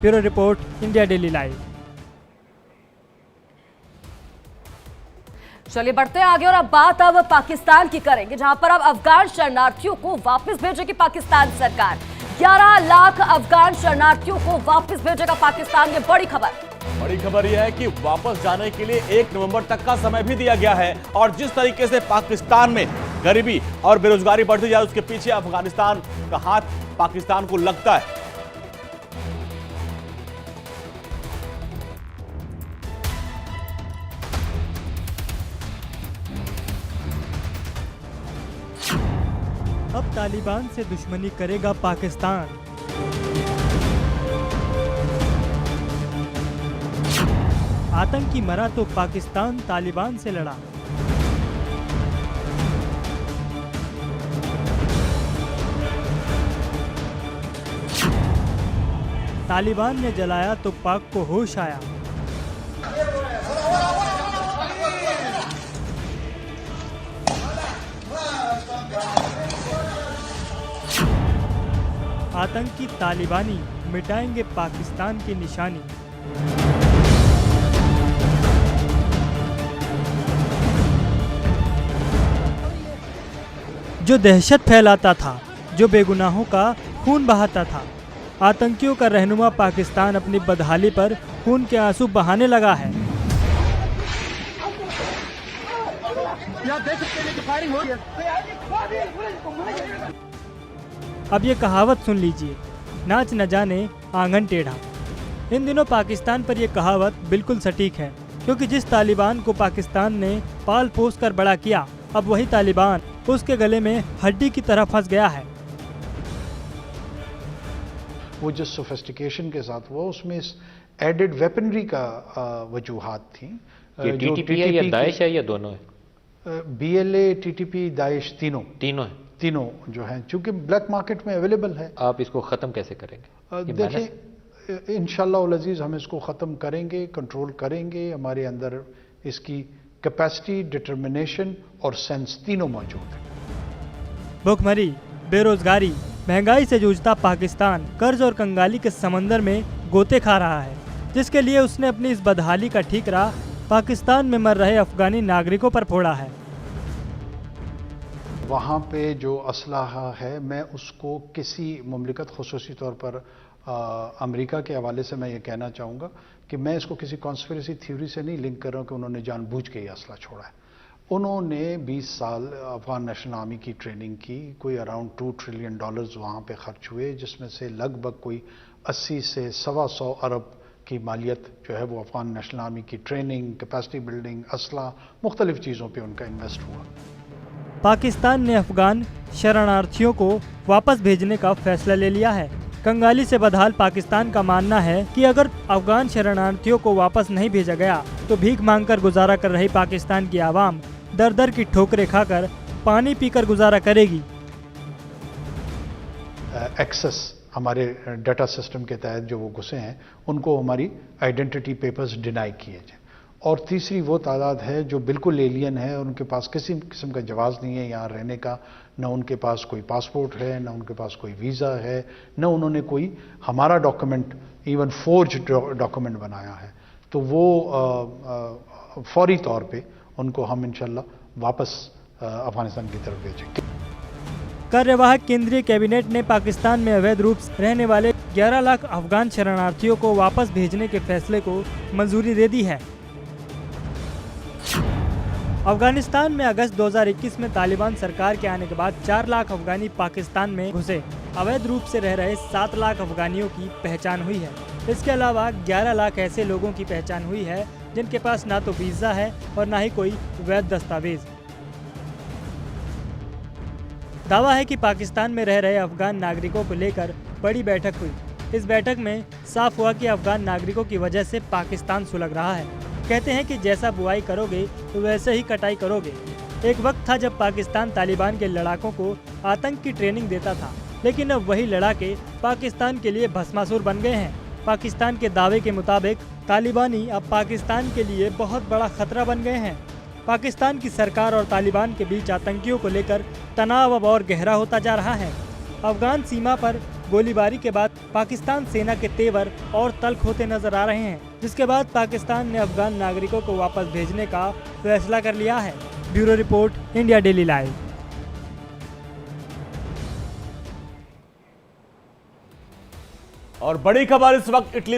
Bureau report, India daily live. चलिए बढ़ते हैं आगे और अब बात पाकिस्तान की करेंगे, जहां पर अब अफगान शरणार्थियों को वापस भेजेगी पाकिस्तान सरकार। 11 लाख अफगान शरणार्थियों को वापस भेजेगा पाकिस्तान। ये बड़ी खबर यह है कि वापस जाने के लिए 1 नवंबर तक का समय भी दिया गया है। और जिस तरीके से पाकिस्तान में गरीबी और बेरोजगारी बढ़ती जाए, उसके पीछे अफगानिस्तान का हाथ पाकिस्तान को लगता है। अब तालिबान से दुश्मनी करेगा पाकिस्तान। आतंकी मरा तो पाकिस्तान तालिबान से लड़ा। तालिबान ने जलाया तो पाक को होश आया। आतंकी तालिबानी मिटाएंगे पाकिस्तान की निशानी। जो दहशत फैलाता था, जो बेगुनाहों का खून बहाता था, आतंकियों का रहनुमा पाकिस्तान अपनी बदहाली पर खून के आंसू बहाने लगा है। अब ये कहावत सुन लीजिए, नाच न जाने आंगन टेढ़ा। इन दिनों पाकिस्तान पर यह कहावत बिल्कुल सटीक है, क्योंकि जिस तालिबान को पाकिस्तान ने पाल पोस कर बड़ा किया, अब वही तालिबान उसके गले में हड्डी की तरह फंस गया है। वो जिस सोफिस्टिकेशन के साथ हुआ, उसमें इस एडेड वेपनरी का वजूहात थी। ये टीटीपी है या दाइश है या दोनों है? BLA, TTP, दाइश तीनों जो हैं, चूंकि ब्लैक मार्केट में अवेलेबल है। आप इसको खत्म कैसे करेंगे? देखिए, इंशाअल्लाह उल अजीज हम इसको खत्म करेंगे, कंट्रोल करेंगे। हमारे अंदर इसकी कैपेसिटी, डिटर्मिनेशन और सेंस तीनों मौजूद है। भूखमरी, बेरोजगारी, महंगाई से जूझता पाकिस्तान कर्ज और कंगाली के समंदर में गोते खा रहा है, जिसके लिए उसने अपनी इस बदहाली का ठीकरा पाकिस्तान में मर रहे अफगानी नागरिकों पर फोड़ा है। वहाँ पे जो असलाहा है, मैं उसको किसी मुमलिकत, खुसूसी तौर पर अमेरिका के हवाले से मैं ये कहना चाहूँगा कि मैं इसको किसी कॉन्स्पिरेसी थ्योरी से नहीं लिंक कर रहा हूँ कि उन्होंने जानबूझ के ये असला छोड़ा है। उन्होंने 20 साल अफगान नेशनल आर्मी की ट्रेनिंग की, कोई अराउंड $2 ट्रिलियन वहाँ पे खर्च हुए, जिसमें से लगभग कोई 80 से 125 अरब की मालियत जो है वो अफगान नेशनल आर्मी की ट्रेनिंग, कैपेसिटी बिल्डिंग, असला, मुख्तलिफ चीज़ों पे उनका इन्वेस्ट हुआ। पाकिस्तान ने अफगान शरणार्थियों को वापस भेजने का फैसला ले लिया है। कंगाली से बदहाल पाकिस्तान का मानना है कि अगर अफगान शरणार्थियों को वापस नहीं भेजा गया तो भीख मांगकर गुजारा कर रही पाकिस्तान की आवाम दर दर की ठोकरें खाकर, पानी पीकर गुजारा करेगी। एक्सेस हमारे डाटा सिस्टम के तहत जो वो घुसे हैं, उनको हमारी आइडेंटिटी पेपर्स डिनाई किए जाए। और तीसरी वो तादाद है जो बिल्कुल एलियन है, उनके पास किसी किस्म का जवाज़ नहीं है यहाँ रहने का, न उनके पास कोई पासपोर्ट है, न उनके पास कोई वीज़ा है, न उन्होंने कोई हमारा डॉक्यूमेंट, इवन फोर्ज डॉक्यूमेंट बनाया है। तो वो फौरी तौर पे उनको हम इंशाल्लाह वापस अफगानिस्तान की तरफ भेजेंगे। कार्यवाहक केंद्रीय कैबिनेट ने पाकिस्तान में अवैध रूप से रहने वाले 11 लाख अफगान शरणार्थियों को वापस भेजने के फैसले को मंजूरी दे दी है। अफगानिस्तान में अगस्त 2021 में तालिबान सरकार के आने के बाद 4 लाख अफगानी पाकिस्तान में घुसे। अवैध रूप से रह रहे 7 लाख अफगानियों की पहचान हुई है। इसके अलावा 11 लाख ऐसे लोगों की पहचान हुई है जिनके पास ना तो वीज़ा है और ना ही कोई वैध दस्तावेज। दावा है कि पाकिस्तान में रह रहे अफगान नागरिकों को लेकर बड़ी बैठक हुई। इस बैठक में साफ हुआ कि अफगान नागरिकों की वजह से पाकिस्तान सुलग रहा है। कहते हैं कि जैसा बुआई करोगे तो वैसे ही कटाई करोगे। एक वक्त था जब पाकिस्तान तालिबान के लड़ाकों को आतंक की ट्रेनिंग देता था, लेकिन अब वही लड़ाके पाकिस्तान के लिए भस्मासुर बन गए हैं। पाकिस्तान के दावे के मुताबिक तालिबानी अब पाकिस्तान के लिए बहुत बड़ा खतरा बन गए हैं। पाकिस्तान की सरकार और तालिबान के बीच आतंकियों को लेकर तनाव अब और गहरा होता जा रहा है। अफगान सीमा पर गोलीबारी के बाद पाकिस्तान सेना के तेवर और तल्ख होते नजर आ रहे हैं, जिसके बाद पाकिस्तान ने अफगान नागरिकों को वापस भेजने का फैसला कर लिया है। Bureau report, India daily live. और बड़ी खबर इस वक्त इटली